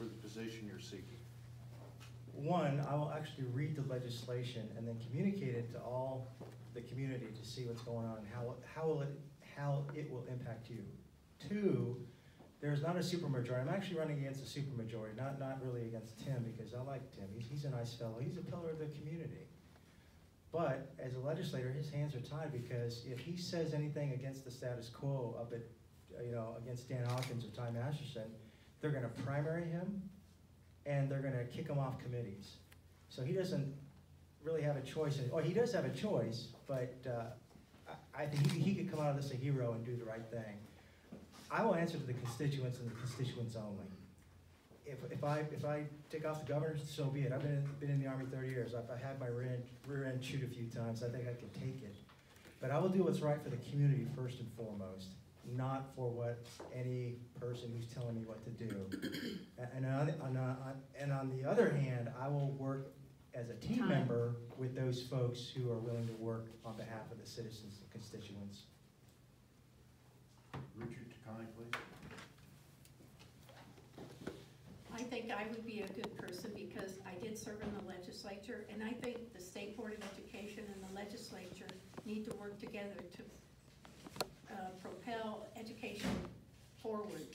for the position you're seeking? One, I will actually read the legislation and then communicate it to all the community to see what's going on and how it will impact you. Two, there's not a supermajority. I'm actually running against a supermajority, not really against Tim, because I like Tim. He's a nice fellow. He's a pillar of the community. But as a legislator, his hands are tied, because if he says anything against the status quo up at, against Dan Hawkins or Ty Masterson, they're going to primary him and they're going to kick him off committees. So he doesn't really have a choice. Or he does have a choice, but I think he could come out of this a hero and do the right thing. I will answer to the constituents and the constituents only. If I take off the governor, so be it. I've been in the Army 30 years. I've had my rear end chewed a few times. I think I can take it. But I will do what's right for the community first and foremost, not for what any person who's telling me what to do. And on the other hand, I will work as a team member with those folks who are willing to work on behalf of the citizens and constituents. Richard Takani, please. I think I would be a good person because I did serve in the legislature, and I think the State Board of Education and the legislature need to work together to propel education forward.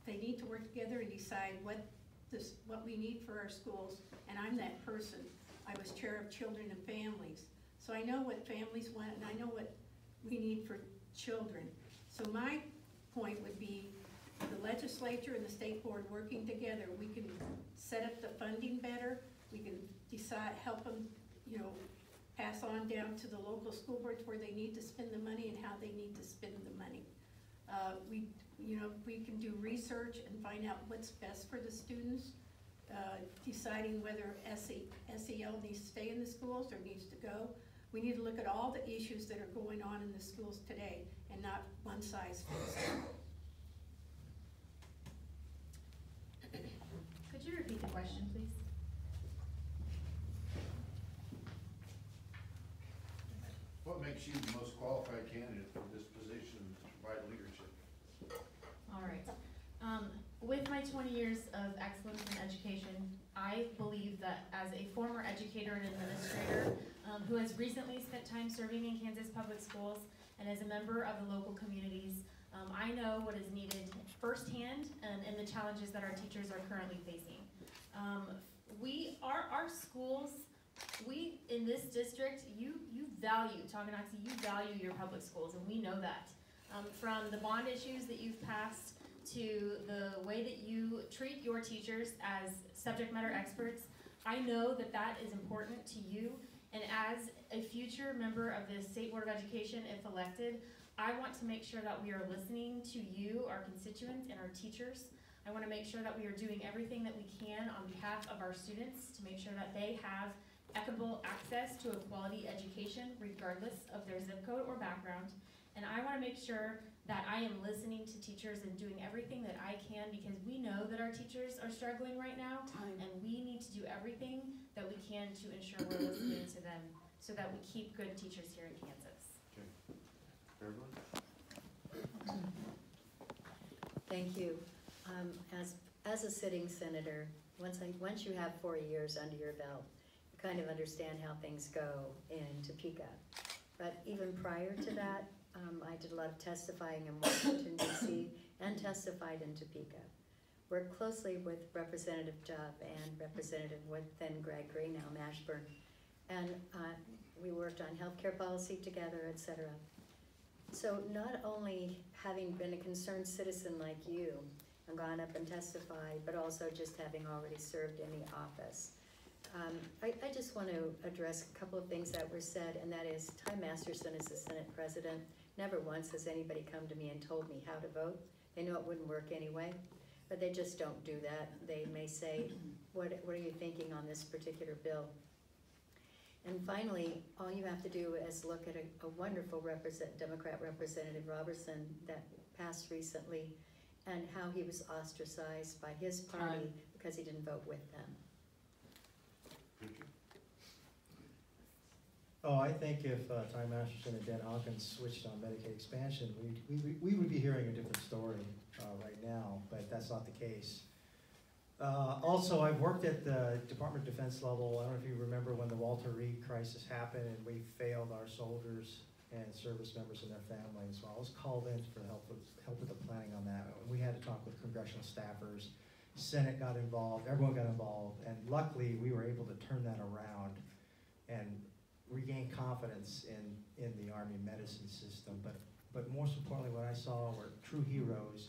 They need to work together and decide what we need for our schools, and I'm that person. I was chair of children and families, so I know what families want and I know what we need for children. So my point would be the legislature and the state board working together, we can set up the funding better, we can decide, help them, pass on down to the local school boards where they need to spend the money and how they need to spend the money. We can do research and find out what's best for the students, deciding whether SEL needs to stay in the schools or needs to go. We need to look at all the issues that are going on in the schools today and not one size fits all. Could you repeat the question, please? What makes you the most qualified candidate for this position to provide leadership? All right. With my 20 years of excellence in education, I believe that as a former educator and administrator who has recently spent time serving in Kansas public schools and as a member of the local communities, I know what is needed firsthand and the challenges that our teachers are currently facing. Our schools, in this district, you value, Tonganoxie, you value your public schools, and we know that. From the bond issues that you've passed to the way that you treat your teachers as subject matter experts, I know that that is important to you. And as a future member of the State Board of Education, if elected, I want to make sure that we are listening to you, our constituents, and our teachers. I want to make sure that we are doing everything that we can on behalf of our students to make sure that they have equitable access to a quality education regardless of their zip code or background. And I want to make sure that I am listening to teachers and doing everything that I can, because we know that our teachers are struggling right now, and we need to do everything that we can to ensure we're listening to them so that we keep good teachers here in Kansas. Okay. Everyone? Thank you. As a sitting senator, once you have 4 years under your belt, you kind of understand how things go in Topeka. But even prior to that, I did a lot of testifying in Washington, D.C. and testified in Topeka. Worked closely with Representative Jubb and Representative then Gregory, now Mashburn. And we worked on healthcare policy together, etc. So not only having been a concerned citizen like you and gone up and testified, but also just having already served in the office. I just want to address a couple of things that were said, and that is Ty Masterson is the Senate President. Never once has anybody come to me and told me how to vote. They know it wouldn't work anyway, but they just don't do that. They may say, what are you thinking on this particular bill? And finally, all you have to do is look at a wonderful Democrat Representative Robertson that passed recently, and how he was ostracized by his party because he didn't vote with them. Oh, I think if Ty Masterson and Dan Hawkins switched on Medicaid expansion, we would be hearing a different story right now, but that's not the case. Also, I've worked at the Department of Defense level. I don't know if you remember when the Walter Reed crisis happened and we failed our soldiers and service members and their families. So I was called in for help with the planning on that. And we had to talk with congressional staffers. Senate got involved, everyone got involved, and luckily we were able to turn that around and regain confidence in the Army medicine system. But most importantly, what I saw were true heroes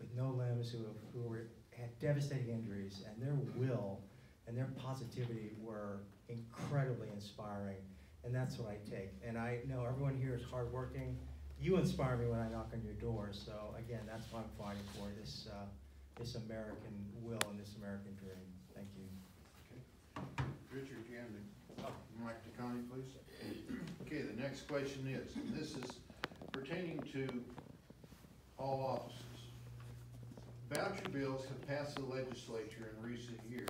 with no limbs who had devastating injuries, and their will and their positivity were incredibly inspiring, and that's what I take. And I know everyone here is hardworking. You inspire me when I knock on your door, so again, that's what I'm fighting for, this American will and this American dream. Thank you. Okay. Richard, you hand the mic to Connie, please. Okay, the next question is, and this is pertaining to all offices. Voucher bills have passed the legislature in recent years.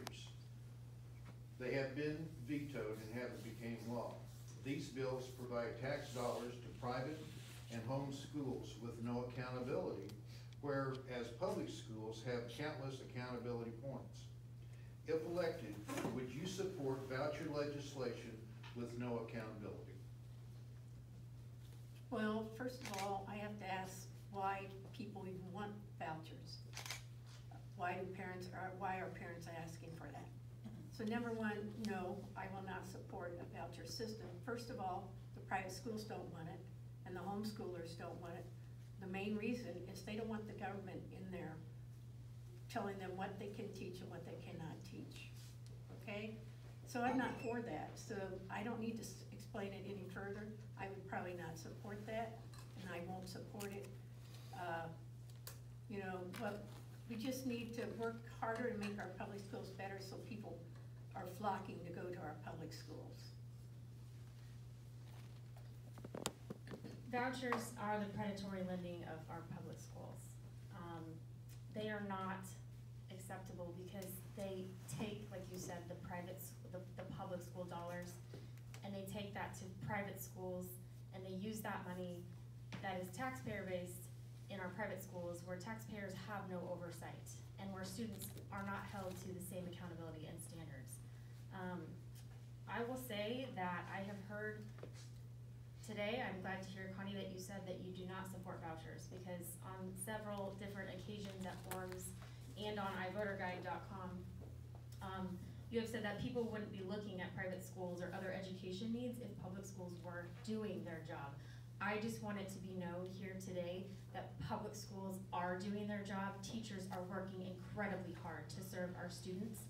They have been vetoed and haven't become law. These bills provide tax dollars to private and home schools with no accountability, whereas public schools have countless accountability points. If elected, would you support voucher legislation with no accountability? Well, first of all, I have to ask why people even want vouchers. Why are parents asking for that? So number one, no, I will not support a voucher system. First of all, the private schools don't want it, and the homeschoolers don't want it. The main reason is they don't want the government in there telling them what they can teach and what they cannot teach, okay? So I'm not for that, so I don't need to explain it any further. I would probably not support that, and I won't support it. You know, but we just need to work harder to make our public schools better so people are flocking to go to our public schools. Vouchers are the predatory lending of our public schools. They are not acceptable because they take, like you said, the public school dollars, and they take that to private schools, and they use that money that is taxpayer-based in our private schools where taxpayers have no oversight and where students are not held to the same accountability and standards. I will say that I have heard today, I'm glad to hear, Connie, that you said that you do not support vouchers, because on several different occasions at forums and on iVoterGuide.com, you have said that people wouldn't be looking at private schools or other education needs if public schools were doing their job. I just want it to be known here today that public schools are doing their job. Teachers are working incredibly hard to serve our students,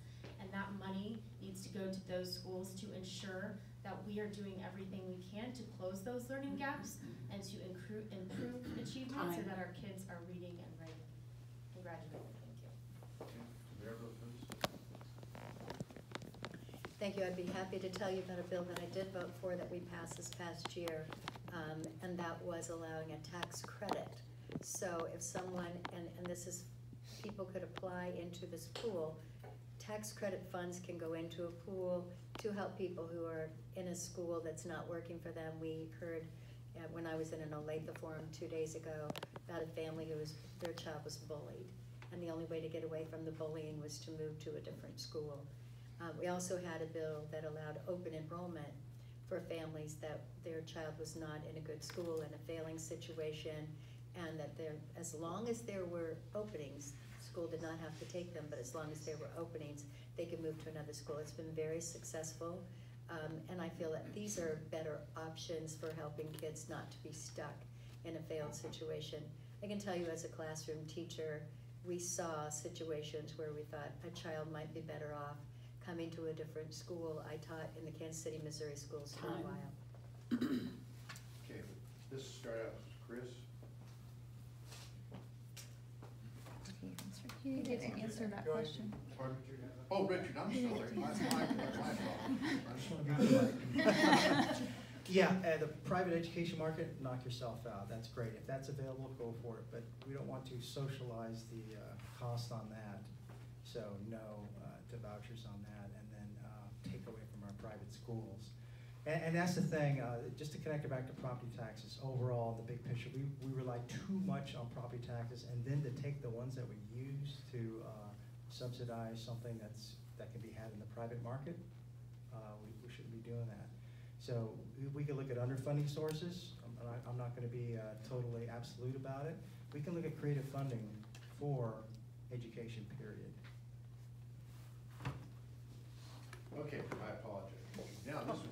and that money needs to go to those schools to ensure that we are doing everything we can to close those learning gaps and to improve achievement so that our kids are reading and writing and graduating. Thank you. Okay. Mayor, please. Thank you. I'd be happy to tell you about a bill that I did vote for that we passed this past year, and that was allowing a tax credit. So if someone, and this is, people could apply into this pool, tax credit funds can go into a pool to help people who are in a school that's not working for them. We heard when I was in an Olathe forum 2 days ago about a family their child was bullied, and the only way to get away from the bullying was to move to a different school. We also had a bill that allowed open enrollment for families that their child was not in a good school, in a failing situation, and that as long as there were openings, school did not have to take them, but as long as there were openings, they could move to another school. It's been very successful, and I feel that these are better options for helping kids not to be stuck in a failed situation. I can tell you as a classroom teacher, we saw situations where we thought a child might be better off coming to a different school. I taught in the Kansas City, Missouri schools for a while. Okay, this start out with Chris. You didn't answer that question. Pardon? Oh, Richard, I'm sorry. My fault. Yeah, the private education market, knock yourself out. That's great. If that's available, go for it. But we don't want to socialize the cost on that. So no to vouchers on that, and then take away from our private schools. And that's the thing, just to connect it back to property taxes, overall, the big picture, we rely too much on property taxes, and then to take the ones that we use to subsidize something that can be had in the private market, we shouldn't be doing that. So we can look at underfunding sources. I'm not gonna be totally absolute about it. We can look at creative funding for education, period. Okay, I apologize. Now, this one.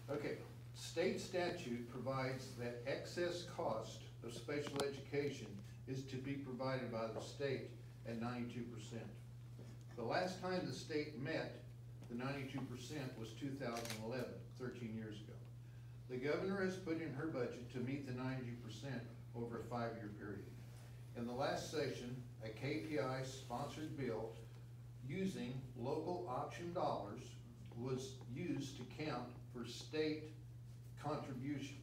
Okay, state statute provides that excess cost of special education is to be provided by the state at 92%. The last time the state met the 92% was 2011, 13 years ago. The governor has put in her budget to meet the 92% over a 5-year period. In the last session, a KPI-sponsored bill using local option dollars was used to count for state contribution.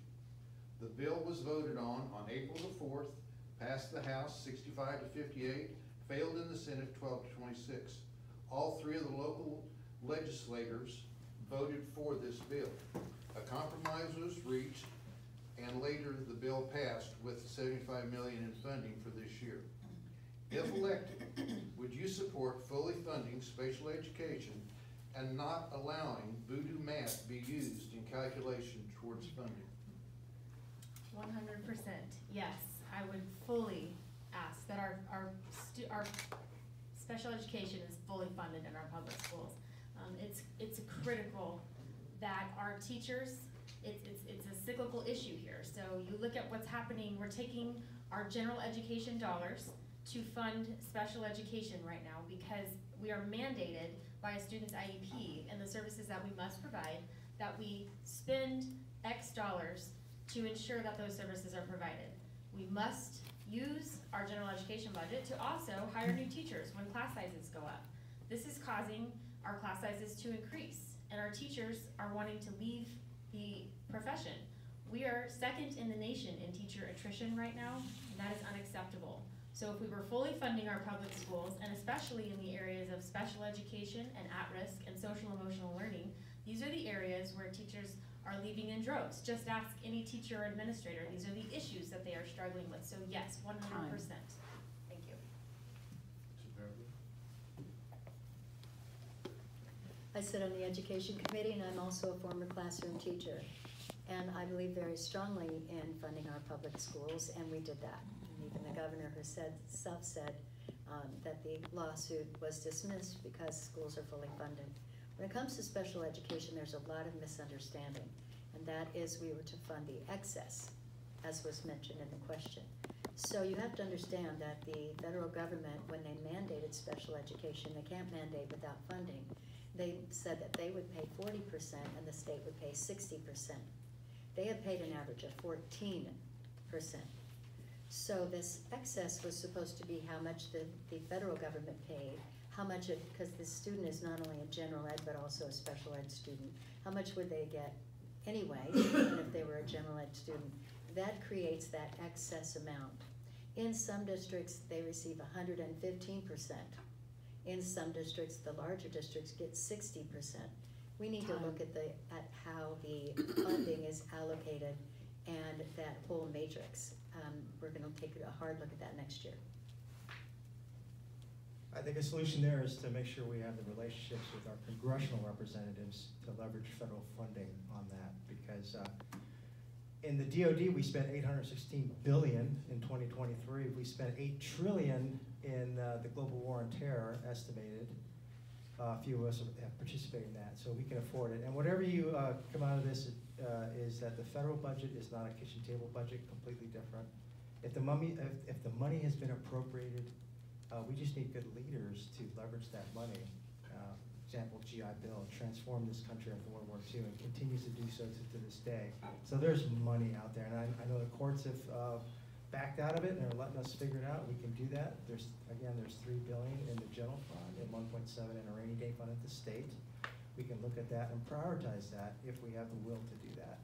The bill was voted on April the 4th, passed the House 65 to 58, failed in the Senate 12 to 26. All 3 of the local legislators voted for this bill. A compromise was reached, and later the bill passed with $75 million in funding for this year. If elected, would you support fully funding special education and not allowing voodoo math to be used in calculation towards funding? 100%, yes. I would fully ask that our special education is fully funded in our public schools. It's critical that our teachers, it's a cyclical issue here. So you look at what's happening, we're taking our general education dollars to fund special education right now because we are mandated by a student's IEP and the services that we must provide, that we spend X dollars to ensure that those services are provided. We must use our general education budget to also hire new teachers when class sizes go up. This is causing our class sizes to increase, and our teachers are wanting to leave the profession. We are second in the nation in teacher attrition right now, and that is unacceptable. So if we were fully funding our public schools, and especially in the areas of special education and at-risk and social emotional learning, these are the areas where teachers are leaving in droves. Just ask any teacher or administrator. These are the issues that they are struggling with. So yes, 100%. Thank you. I sit on the education committee, and I'm also a former classroom teacher. And I believe very strongly in funding our public schools, and we did that. And even the governor herself said that the lawsuit was dismissed because schools are fully funded. When it comes to special education, there's a lot of misunderstanding, and that is we were to fund the excess, as was mentioned in the question. So you have to understand that the federal government, when they mandated special education, they can't mandate without funding. They said that they would pay 40% and the state would pay 60%. They have paid an average of 14%. So this excess was supposed to be how much the federal government paid, how much it, because the student is not only a general ed but also a special ed student, how much would they get anyway, even if they were a general ed student? That creates that excess amount. In some districts, they receive 115%. In some districts, the larger districts get 60%. We need to look at how the funding is allocated and that whole matrix. We're going to take a hard look at that next year. I think a solution there is to make sure we have the relationships with our congressional representatives to leverage federal funding on that, because in the DoD we spent $816 billion in 2023. We spent $8 trillion in the global war on terror, estimated. A few of us have participated in that, so we can afford it. And whatever you come out of this is that the federal budget is not a kitchen table budget, completely different. If the money has been appropriated, we just need good leaders to leverage that money. Example, GI Bill transformed this country after World War II and continues to do so to this day. So there's money out there, and I know the courts have backed out of it and they're letting us figure it out. We can do that. There's $3 billion in the general fund and 1.7 in a rainy day fund at the state. We can look at that and prioritize that if we have the will to do that.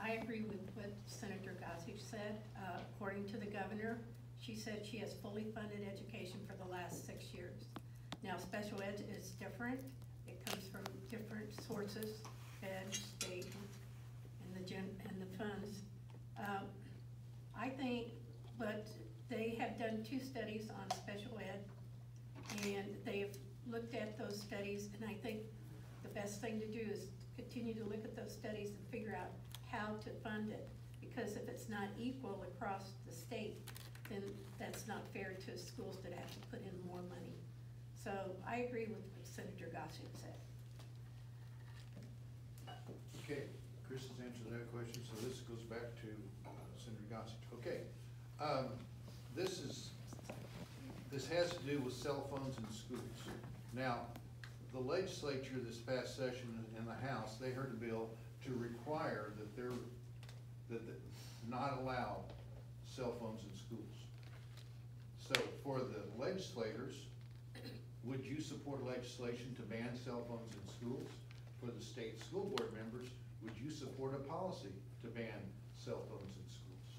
I agree with what Senator Gossage said. According to the governor, she said she has fully funded education for the last 6 years. Now, special ed is different. It comes from different sources, fed, state, and the funds. I think, but they have done 2 studies on special ed, and they've looked at those studies, and I think the best thing to do is continue to look at those studies and figure out how to fund it. Because if it's not equal across the state, then that's not fair to schools that have to put in more money. So I agree with what Senator Gossett said. Okay, Chris has answered that question, so this goes back to Senator Gossett. Okay, this has to do with cell phones in schools. Now, the legislature this past session in the House, they heard a bill to require that not allow cell phones in schools. So for the legislators, would you support legislation to ban cell phones in schools? For the state school board members, would you support a policy to ban cell phones in schools?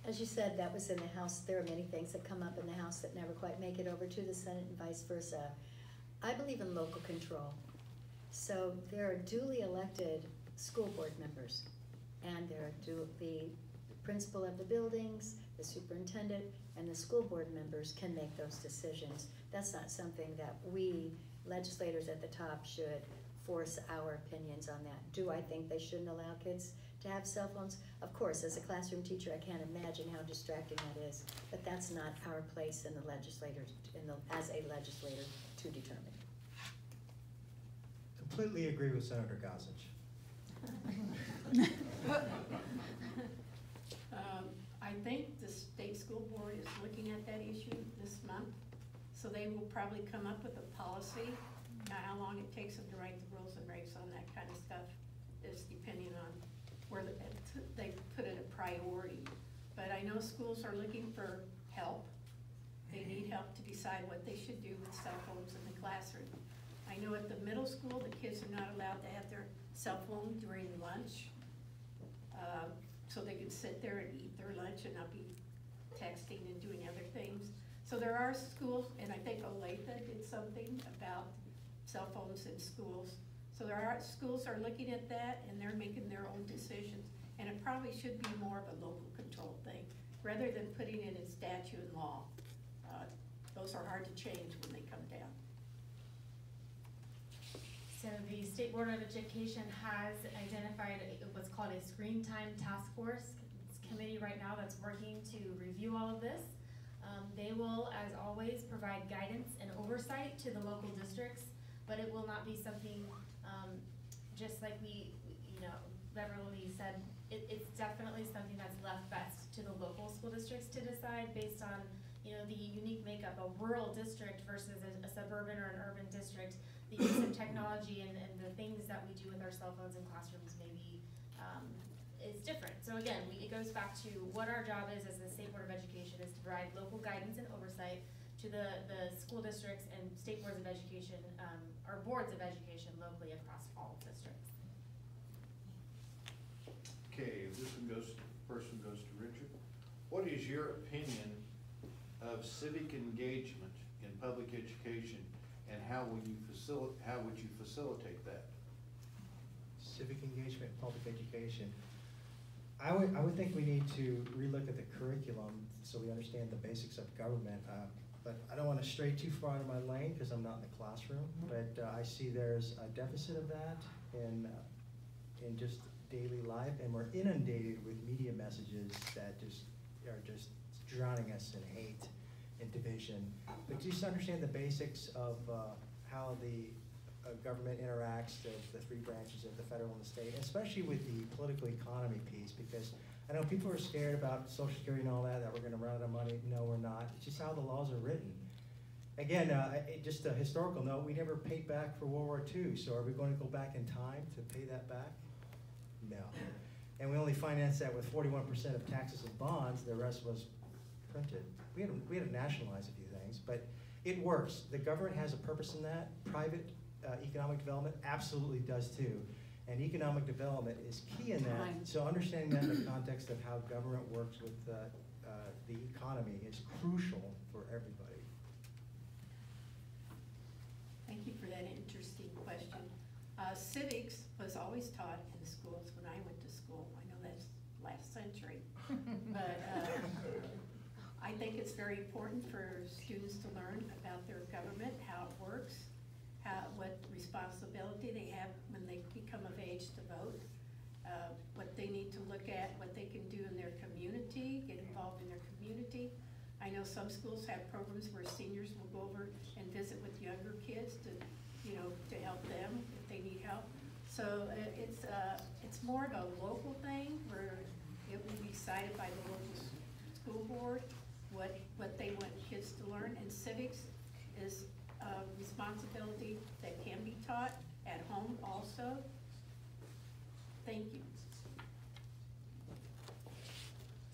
As you said, that was in the House. There are many things that come up in the House that never quite make it over to the Senate and vice versa. I believe in local control. So there are duly elected school board members, and there are the principal of the buildings, the superintendent, and the school board members can make those decisions. That's not something that we legislators at the top should force our opinions on that. Do I think they shouldn't allow kids to have cell phones? Of course, as a classroom teacher, I can't imagine how distracting that is, but that's not our place in the legislators, as a legislator, to determine. Completely agree with Senator Gossett. I think the state school board is looking at that issue this month, so they will probably come up with a policy. Now, how long it takes them to write the rules and regs on that kind of stuff is depending on where they put it a priority. But I know schools are looking for help. They need help to decide what they should do with cell phones in the classroom. I know at the middle school, the kids are not allowed to have their cell phone during lunch. So they can sit there and eat their lunch and not be texting and doing other things. So there are schools, and I think Olathe did something about cell phones in schools. So there are schools are looking at that, and they're making their own decisions. And it probably should be more of a local control thing, rather than putting it in statute and law. Those are hard to change when they come down. So the State Board of Education has identified what's called a Screen Time Task Force committee right now that's working to review all of this. They will, as always, provide guidance and oversight to the local districts, but it will not be something, just like Beverly said, it's definitely something that's left best to the local school districts to decide based on, the unique makeup, a rural district versus a suburban or an urban district. The use of technology and the things that we do with our cell phones in classrooms maybe is different. So again, it goes back to what our job is as the State Board of Education is to provide local guidance and oversight to the school districts and state boards of education, or boards of education locally across all districts. Okay, first one goes to Richard. What is your opinion of civic engagement in public education, and how would you facilitate that? Civic engagement in public education. I would think we need to relook at the curriculum so we understand the basics of government. But I don't want to stray too far out of my lane because I'm not in the classroom. But I see there's a deficit of that in just daily life, and we're inundated with media messages that are just drowning us in hate and division. But just understand the basics of how the government interacts, the 3 branches of the federal and the state, especially with the political economy piece, because I know people are scared about Social Security and all that we're gonna run out of money. No, we're not. It's just how the laws are written. Again, just a historical note, we never paid back for World War II, so are we going to go back in time to pay that back? No. And we only financed that with 41% of taxes and bonds, the rest was printed. We had to nationalize a few things, but it works. The government has a purpose in that. Private economic development absolutely does too. And economic development is key in that. So understanding that in the context of how government works with the economy is crucial for everybody. Thank you for that interesting question. Civics was always taught in schools when I went to school. I know that's last century. But I think it's very important for students to learn about their government, how it works, what responsibility they have when they become of age to vote, what they need to look at, what they can do in their community, get involved in their community. I know some schools have programs where seniors will go over and visit with younger kids to, you know, to help them if they need help. So it's more of a local thing where it will be decided by the local school board what they want kids to learn, and civics is a responsibility that can be taught at home also. Thank you.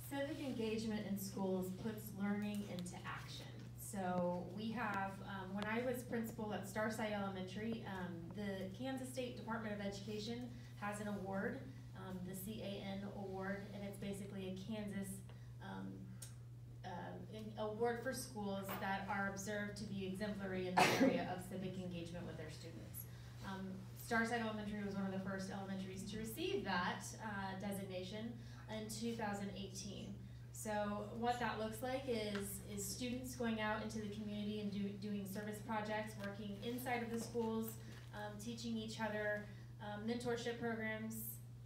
Civic engagement in schools puts learning into action. So we have, when I was principal at Starside Elementary, the Kansas State Department of Education has an award, the CAN award, and it's basically a Kansas award for schools that are observed to be exemplary in the area of civic engagement with their students. Starside Elementary was one of the first elementaries to receive that designation in 2018. So what that looks like is students going out into the community and doing service projects, working inside of the schools, teaching each other, mentorship programs,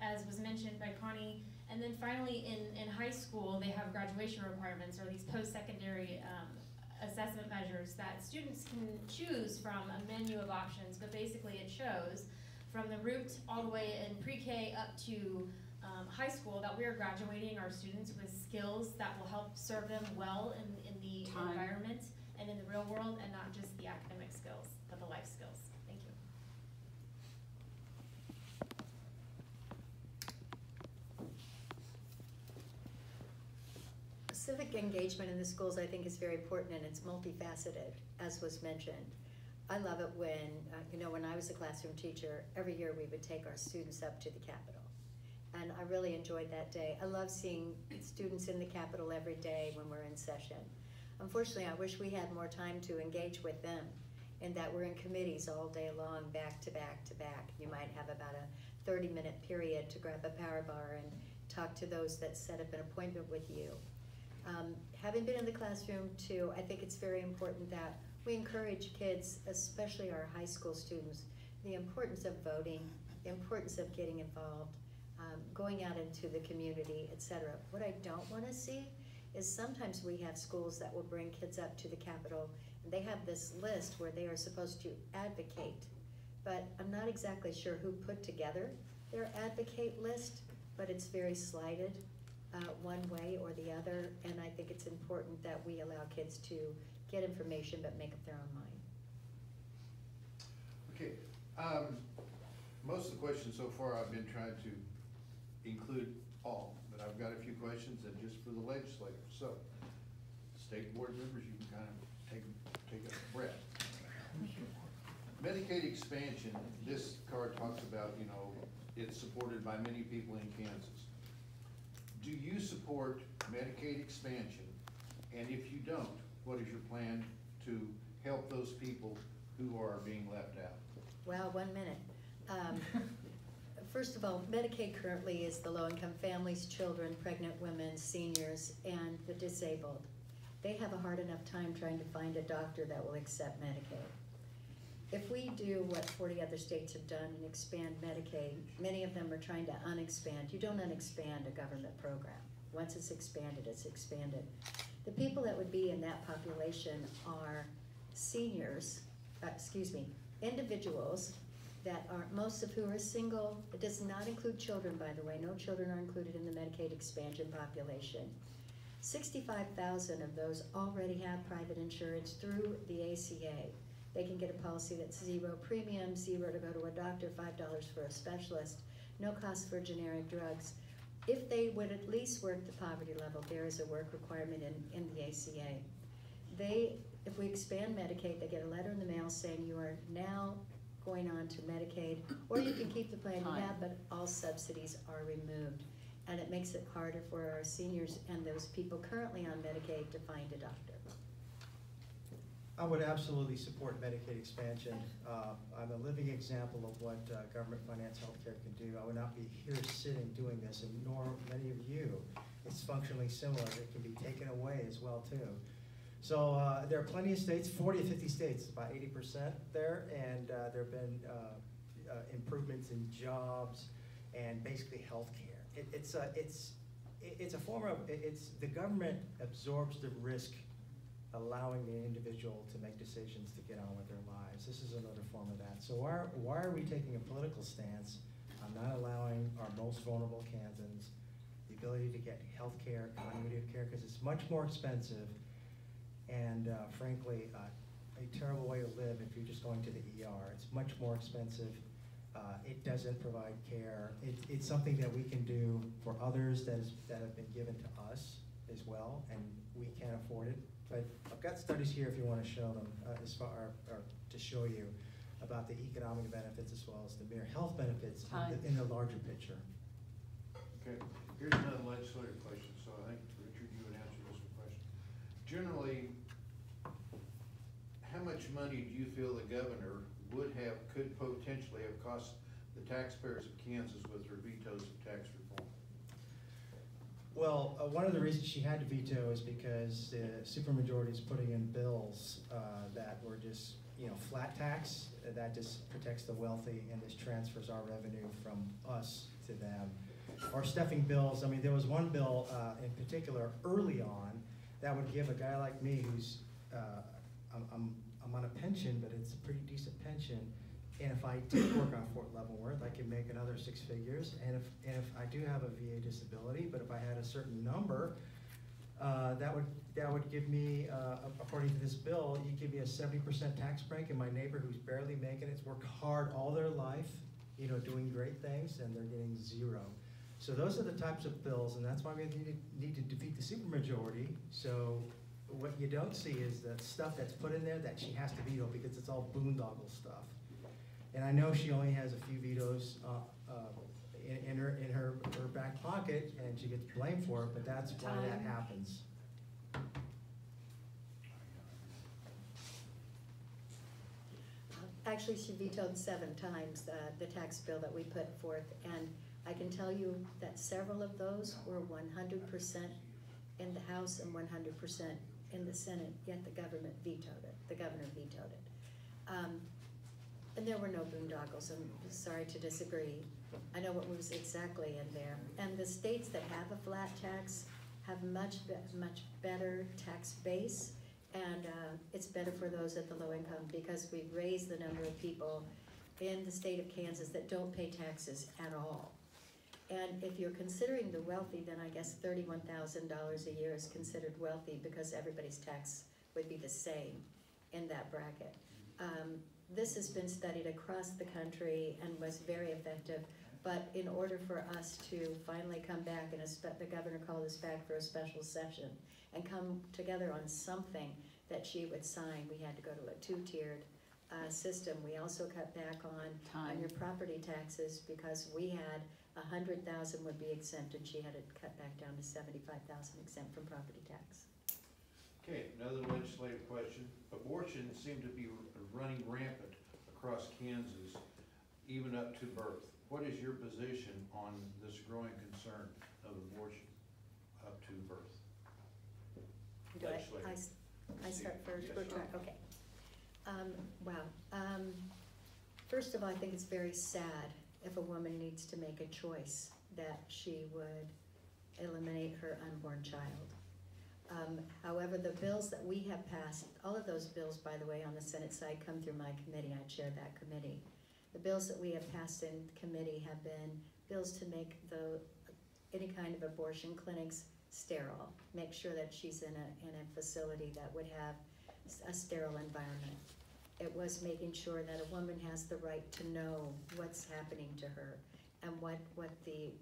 as was mentioned by Connie. And then finally in high school, they have graduation requirements or these post-secondary assessment measures that students can choose from a menu of options, but basically it shows from the root all the way in pre-K up to high school that we are graduating our students with skills that will help serve them well in the environment and in the real world, and not just the academic skills, but the life skills. Thank you. Civic engagement in the schools, I think, is very important, and it's multifaceted, as was mentioned. I love it when, when I was a classroom teacher, every year we would take our students up to the Capitol. And I really enjoyed that day. I love seeing students in the Capitol every day when we're in session. Unfortunately, I wish we had more time to engage with them, and that we're in committees all day long, back to back to back. You might have about a 30-minute period to grab a power bar and talk to those that set up an appointment with you. Having been in the classroom too, I think it's very important that we encourage kids, especially our high school students, the importance of voting, the importance of getting involved, going out into the community, etc. What I don't want to see is sometimes we have schools that will bring kids up to the Capitol, and they have this list where they are supposed to advocate, but I'm not exactly sure who put together their advocate list, but it's very slighted one way or the other, and I think it's important that we allow kids to get information but make up their own mind. Okay, most of the questions so far I've been trying to include all, but I've got a few questions that just for the legislators. So, state board members, you can kind of take a breath. Medicaid expansion, this card talks about, it's supported by many people in Kansas. Do you support Medicaid expansion? And if you don't, what is your plan to help those people who are being left out? Well, 1 minute. First of all, Medicaid currently is the low-income families, children, pregnant women, seniors, and the disabled. They have a hard enough time trying to find a doctor that will accept Medicaid. If we do what 40 other states have done and expand Medicaid, many of them are trying to unexpand. You don't unexpand a government program. Once it's expanded, it's expanded. The people that would be in that population are seniors, individuals that are, most of who are single. It does not include children, by the way. No children are included in the Medicaid expansion population. 65,000 of those already have private insurance through the ACA. They can get a policy that's 0 premium, 0 to go to a doctor, $5 for a specialist, no cost for generic drugs. If they would at least work the poverty level, there is a work requirement in the ACA. If we expand Medicaid, they get a letter in the mail saying you are now going on to Medicaid, or you can keep the plan you have, but all subsidies are removed. And it makes it harder for our seniors and those people currently on Medicaid to find a doctor. I would absolutely support Medicaid expansion. I'm a living example of what government financed healthcare can do. I would not be here sitting doing this, and nor many of you. It's functionally similar. It can be taken away as well too. So there are plenty of states, 40 to 50 states, about 80% there, and there have been improvements in jobs and basically healthcare. It's a form of, the government absorbs the risk, allowing the individual to make decisions to get on with their lives. This is another form of that. So why are we taking a political stance on not allowing our most vulnerable Kansans the ability to get health care, continuity of care, because it's much more expensive and frankly, a terrible way to live if you're just going to the ER. It's much more expensive. It doesn't provide care. It's something that we can do for others that have been given to us as well, and we can't afford it. But I've got studies here if you want to show them, or to show you about the economic benefits as well as the mere health benefits in the larger picture. Okay, here's another legislative question, so I think, Richard, you would answer this question. Generally, how much money do you feel the governor could potentially have cost the taxpayers of Kansas with her vetoes of tax reform? Well, one of the reasons she had to veto is because the supermajority is putting in bills that were just, flat tax. That just protects the wealthy, and this transfers our revenue from us to them. Or stuffing bills. I mean, there was one bill in particular early on that would give a guy like me who's, I'm on a pension, but it's a pretty decent pension. And if I did work on Fort Leavenworth, I could make another 6 figures. And if I do have a VA disability, but if I had a certain number, that would give me, according to this bill, you give me a 70% tax break. And my neighbor who's barely making it's worked hard all their life, doing great things, and they're getting zero. So those are the types of bills, and that's why we need to defeat the supermajority. So what you don't see is the stuff that's put in there that she has to veto because it's all boondoggle stuff. And I know she only has a few vetoes in her back pocket, and she gets blamed for it, but that's why that happens. Actually, she vetoed 7 times the tax bill that we put forth, and I can tell you that several of those were 100% in the House and 100% in the Senate, yet the government vetoed it. The governor vetoed it. And there were no boondoggles. I'm sorry to disagree. I know what was exactly in there. And the states that have a flat tax have much better tax base, and it's better for those at the low income because we've raised the number of people in the state of Kansas that don't pay taxes at all. And if you're considering the wealthy, then I guess $31,000 a year is considered wealthy because everybody's tax would be the same in that bracket. This has been studied across the country and was very effective, but in order for us to finally come back, and the governor called us back for a special session and come together on something that she would sign, we had to go to a 2-tiered system. We also cut back on your property taxes because we had 100,000 would be exempt, and she had it cut back down to 75,000 exempt from property tax. Okay, another legislative question. Abortions seem to be running rampant across Kansas, even up to birth. What is your position on this growing concern of abortion up to birth? I start first? Yes, Okay. Wow. First of all, I think it's very sad if a woman needs to make a choice that she would eliminate her unborn child. However, the bills that we have passed, all of those bills, by the way, on the Senate side come through my committee. I chair that committee. The bills that we have passed in committee have been bills to make any kind of abortion clinics sterile. Make sure that she's in a facility that would have a sterile environment. It was making sure that a woman has the right to know what's happening to her and what the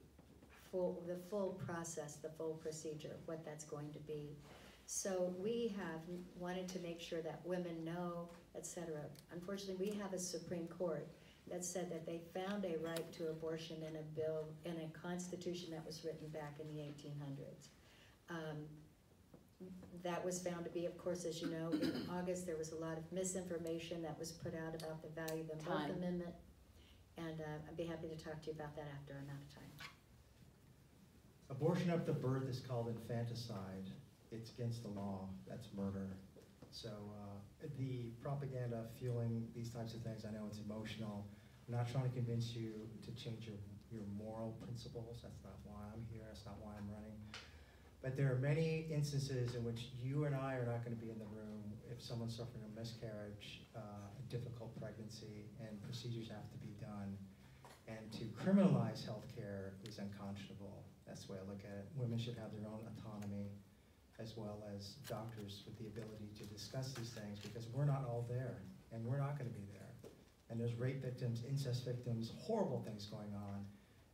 full process, the full procedure, what that's going to be. So we have wanted to make sure that women know, etc. Unfortunately, we have a Supreme Court that said that they found a right to abortion in a bill, in a constitution that was written back in the 1800s. that was found to be, of course, as you know, in August, there was a lot of misinformation that was put out about the value of the birth Time. amendment. And I'd be happy to talk to you about that after I'm out of time. Abortion up to birth is called infanticide. It's against the law. That's murder. So the propaganda fueling these types of things, I know it's emotional. I'm not trying to convince you to change your moral principles. That's not why I'm here. That's not why I'm running. But there are many instances in which you and I are not going to be in the room if someone's suffering a miscarriage, a difficult pregnancy, and procedures have to be done. And to criminalize healthcare is unconscionable. That's the way I look at it. Women should have their own autonomy, as well as doctors with the ability to discuss these things, because we're not all there, and we're not going to be there. And there's rape victims, incest victims, horrible things going on,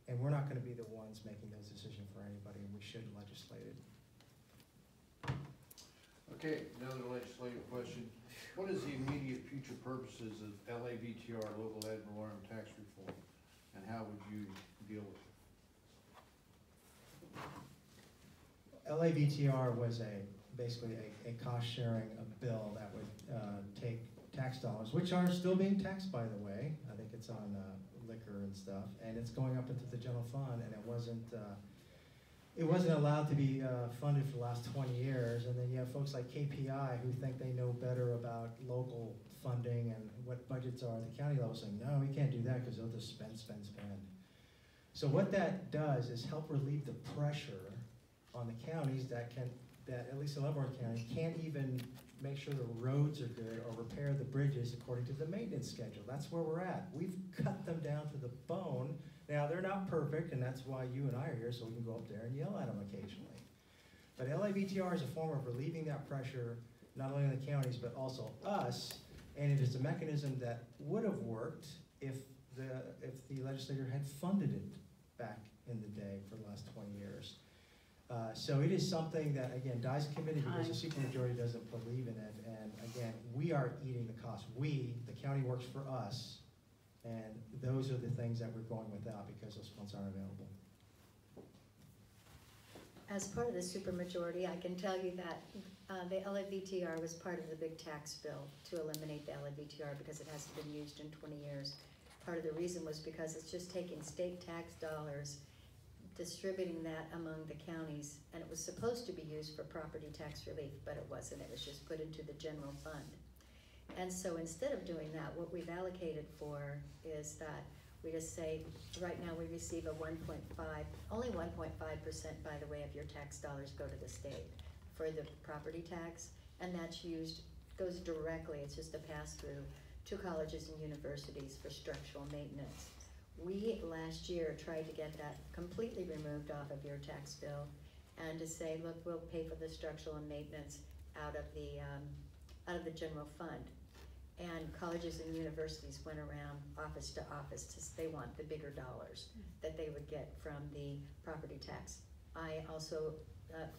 and we're not going to be the ones making those decisions for anybody, and we should legislate it. Okay, another legislative question. What is the immediate future purposes of LAVTR, local ad valorem tax reform, and how would you deal with it? LAVTR was basically a cost-sharing bill that would take tax dollars, which are still being taxed, by the way. I think it's on liquor and stuff, and it's going up into the general fund, and it wasn't allowed to be funded for the last 20 years. And then you have folks like KPI who think they know better about local funding and what budgets are at the county level, saying, no, we can't do that because they'll just spend. So what that does is help relieve the pressure on the counties that at least in Leavenworth County, can't even make sure the roads are good or repair the bridges according to the maintenance schedule. That's where we're at. We've cut them down to the bone. Now, they're not perfect, and that's why you and I are here, so we can go up there and yell at them occasionally. But LAVTR is a form of relieving that pressure, not only on the counties, but also us, and it is a mechanism that would have worked if the legislature had funded it back in the day for the last 20 years. So it is something that, again, dies in committee because the supermajority doesn't believe in it. And again, we are eating the cost. The county works for us, and those are the things that we're going without because those funds aren't available. As part of the supermajority, I can tell you that the LAVTR was part of the big tax bill to eliminate the LAVTR because it hasn't been used in 20 years. Part of the reason was because it's just taking state tax dollars, distributing that among the counties, and it was supposed to be used for property tax relief, but it wasn't. It was just put into the general fund. And so instead of doing that, what we've allocated for is that we just say, right now we receive a 1.5, only 1.5%, by the way, of your tax dollars go to the state for the property tax, and that's used, goes directly, it's just a pass-through to colleges and universities for structural maintenance. We, last year, tried to get that completely removed off of your tax bill and to say, look, we'll pay for the structural and maintenance out of the general fund. And colleges and universities went around office to office they want the bigger dollars that they would get from the property tax. I also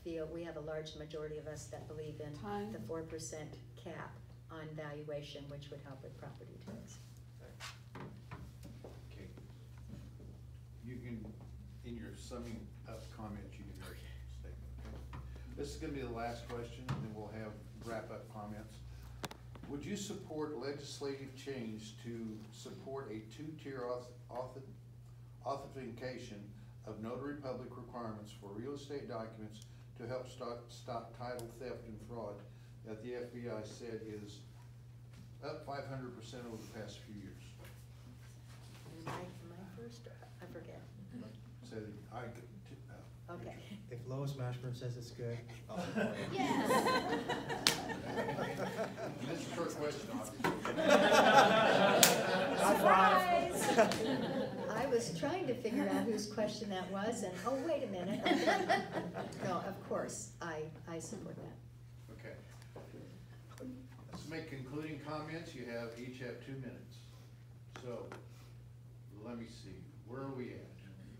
feel we have a large majority of us that believe in the 4% cap on valuation, which would help with property tax. Okay. You can, in your summing up comments, you can make a statement. Okay? This is going to be the last question, and then we'll have wrap-up comments. Would you support legislative change to support a two-tier authentication of notary public requirements for real estate documents to help stop title theft and fraud that the FBI said is up 500% over the past few years? Am I first? I forget. So I could. Okay. If Lois Mashburn says it's good, I'll support it. Yes. This is a short question, obviously. Surprise! I was trying to figure out whose question that was, and oh, wait a minute. No, of course, I support that. Okay. Let's make concluding comments. You each have 2 minutes. So, let me see. Where are we at?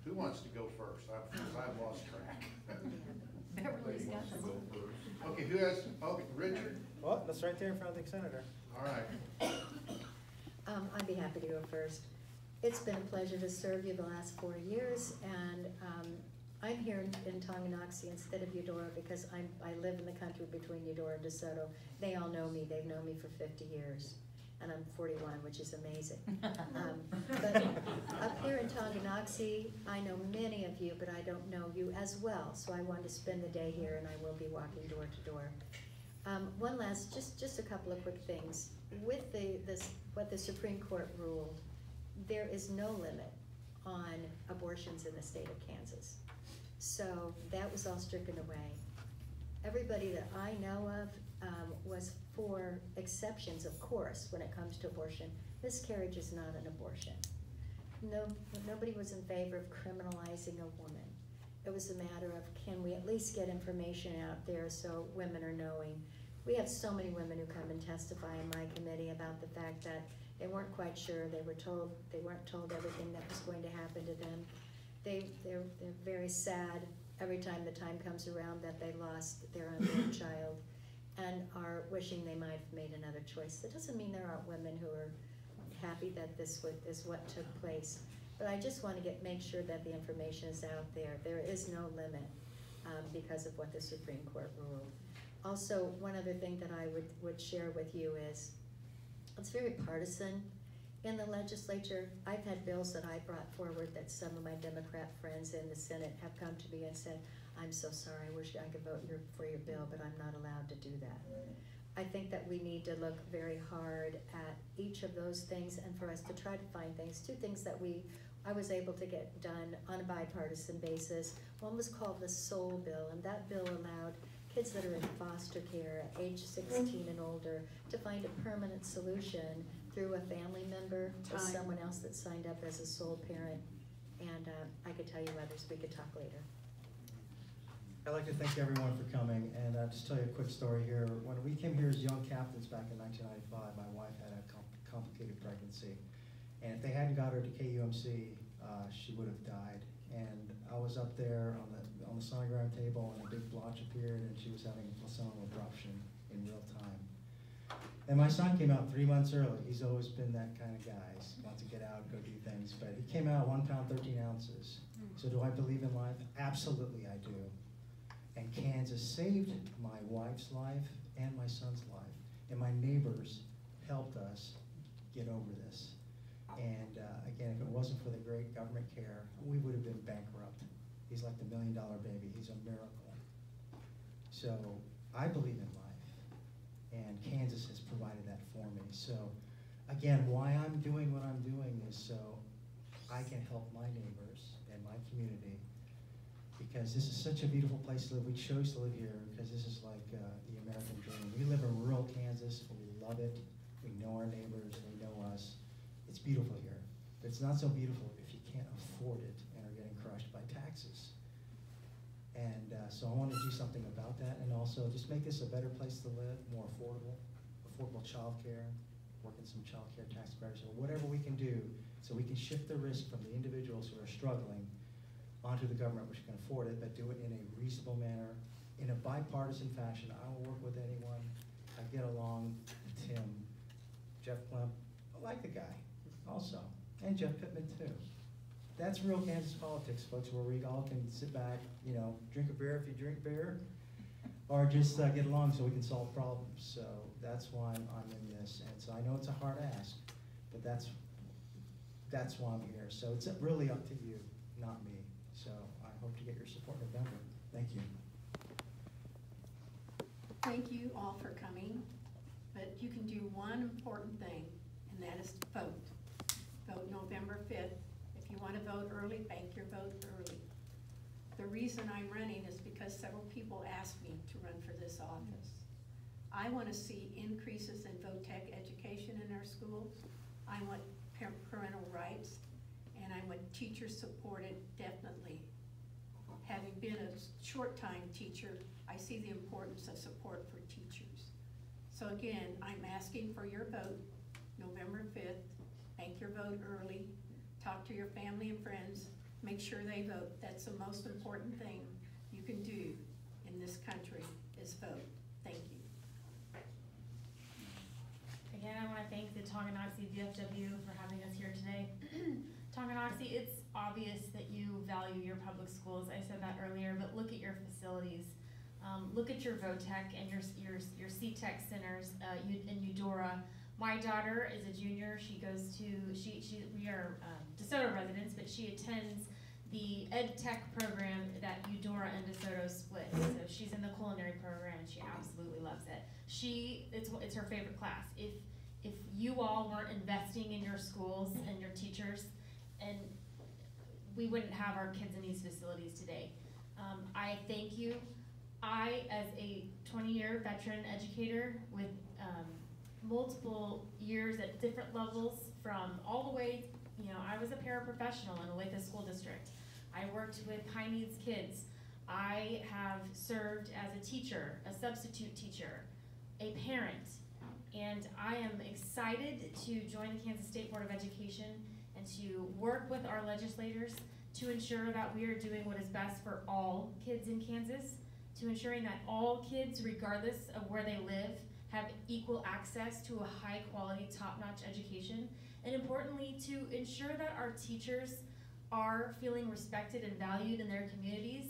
Who wants to go first? I've lost track. Beverly's got Who wants to go first? Okay, who has, Richard? Well, that's right there in front of the senator. All right. I'd be happy to go first. It's been a pleasure to serve you the last 4 years, and I'm here in Tonganoxie instead of Eudora because I live in the country between Eudora and DeSoto. They all know me. They've known me for 50 years. And I'm 41, which is amazing. But up here in Tonganoxie, I know many of you, but I don't know you as well. So I wanted to spend the day here, and I will be walking door to door. One last, just a couple of quick things. With what the Supreme Court ruled, there is no limit on abortions in the state of Kansas. So that was all stricken away. Everybody that I know of was for exceptions, of course, when it comes to abortion. Miscarriage is not an abortion. Nobody was in favor of criminalizing a woman. It was a matter of, can we at least get information out there so women are knowing? We have so many women who come and testify in my committee about the fact that they weren't quite sure. They weren't told everything that was going to happen to them. They're very sad every time the time comes around that they lost their unborn child, and are wishing they might have made another choice. That doesn't mean there aren't women who are happy that this is what took place. But I just want to make sure that the information is out there. There is no limit because of what the Supreme Court ruled. Also, one other thing that I would share with you is, it's very partisan. In the legislature, I've had bills that I brought forward that some of my Democrat friends in the Senate have come to me and said, I'm so sorry, I wish I could vote for your bill, but I'm not allowed to do that. I think that we need to look very hard at each of those things, and for us to try to find things. Two things that I was able to get done on a bipartisan basis. One was called the SOUL bill, and that bill allowed kids that are in foster care at age 16 and older to find a permanent solution through a family member or someone else that signed up as a sole parent. And I could tell you others. We could talk later. I'd like to thank everyone for coming, and just tell you a quick story here. When we came here as young captains back in 1995, my wife had a complicated pregnancy. And if they hadn't got her to KUMC, she would have died. And I was up there on the sonogram table, and a big blotch appeared, and she was having a placental abruption in real time. And my son came out 3 months early. He's always been that kind of guy. He wants to get out, go do things. But he came out 1 pound, 13 ounces. So do I believe in life? Absolutely I do. And Kansas saved my wife's life and my son's life. And my neighbors helped us get over this. And again, if it wasn't for the great government care, we would have been bankrupt. He's like the $1 million baby. He's a miracle. So I believe in life, and Kansas has provided that for me. So again, why I'm doing what I'm doing is so I can help my neighbors and my community, because this is such a beautiful place to live. We chose to live here because this is like the American dream. We live in rural Kansas. We love it. We know our neighbors. They know us. It's beautiful here. But it's not so beautiful if you can't afford it and are getting crushed by taxes. And so I want to do something about that, and also just make this a better place to live, more affordable child care, work in some child care tax credits, or whatever we can do so we can shift the risk from the individuals who are struggling onto the government, which can afford it, but do it in a reasonable manner, in a bipartisan fashion. I will work with anyone. I get along with Tim, Jeff Klemp. I like the guy also, and Jeff Pittman too. That's real Kansas politics, folks, where we all can sit back, drink a beer if you drink beer, or just get along so we can solve problems. So that's why I'm in this. And so I know it's a hard ask, but that's why I'm here. So it's really up to you, not me. So I hope to get your support in November. Thank you. Thank you all for coming, but you can do one important thing, and that is to vote. Vote November 5th. If you want to vote early, bank your vote early. The reason I'm running is because several people asked me to run for this office. I want to see increases in vote tech education in our schools. I want parental rights, and I want teachers supported, definitely. Having been a short-time teacher, I see the importance of support for teachers. So again, I'm asking for your vote November 5th. Bank your vote early. Talk to your family and friends. Make sure they vote. That's the most important thing you can do in this country is vote. Thank you. Again, I want to thank the Tonganoxie VFW for having us here today. Tonganoxie, it's obvious that you value your public schools. I said that earlier, but look at your facilities. Look at your VOTEC and your CTEC centers in Eudora. My daughter is a junior. She goes to, we are DeSoto residents, but she attends the Ed Tech program that Eudora and DeSoto split. So she's in the culinary program and she absolutely loves it. It's her favorite class. If you all weren't investing in your schools and your teachers, and we wouldn't have our kids in these facilities today. I thank you. I, as a 20-year veteran educator with multiple years at different levels, from all the way, I was a paraprofessional in Olathe School District. I worked with high needs kids. I have served as a teacher, a substitute teacher, a parent, and I am excited to join the Kansas State Board of Education and to work with our legislators to ensure that we are doing what is best for all kids in Kansas, to ensuring that all kids, regardless of where they live, have equal access to a high quality, top-notch education, and importantly, to ensure that our teachers are feeling respected and valued in their communities,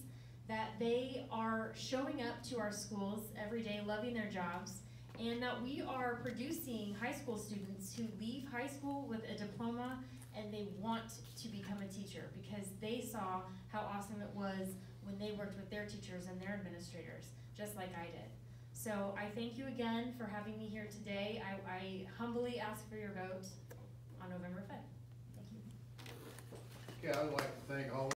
that they are showing up to our schools every day, loving their jobs, and that we are producing high school students who leave high school with a diploma and they want to become a teacher because they saw how awesome it was when they worked with their teachers and their administrators, just like I did. So I thank you again for having me here today. I humbly ask for your vote on November 5th. Thank you. Okay, I would like to thank all